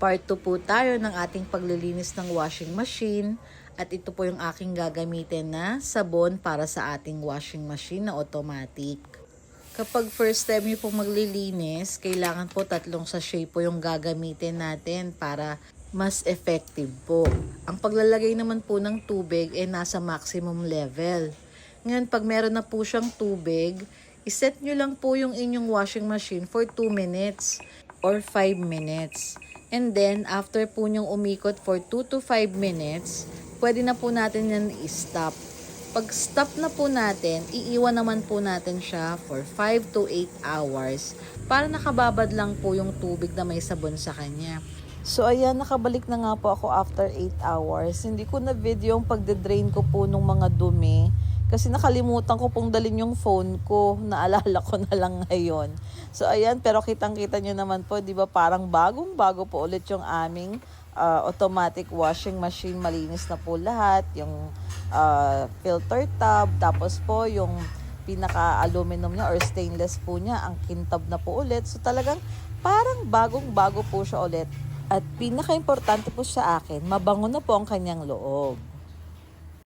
Part 2 po tayo ng ating paglilinis ng washing machine. At ito po yung aking gagamitin na sabon para sa ating washing machine na automatic. Kapag first time niyo po maglilinis, kailangan po 3 sachet po yung gagamitin natin para mas effective po. Ang paglalagay naman po ng tubig ay nasa maximum level. Ngayon, pag meron na po siyang tubig, iset nyo lang po yung inyong washing machine for 2 minutes or 5 minutes. And then, after po nyong umikot for 2 to 5 minutes, pwede na po natin yan i-stop. Pag stop na po natin, iiwan naman po natin siya for 5 to 8 hours para nakababad lang po yung tubig na may sabon sa kanya. So ayan, nakabalik na nga po ako after 8 hours. Hindi ko na video yung pagde-drain ko po nung mga dumi kasi nakalimutan ko pong dalhin yung phone ko. Naalala ko na lang ngayon. So ayan, pero kitang-kita nyo naman po, di ba parang bagong-bago po ulit yung aming automatic washing machine. Malinis na po lahat, yung filter tub, tapos po yung pinaka-aluminum niya or stainless po niya, ang kintab na po ulit. So talagang parang bagong-bago po siya ulit. At pinaka-importante po sa akin, mabango na po ang kanyang loob.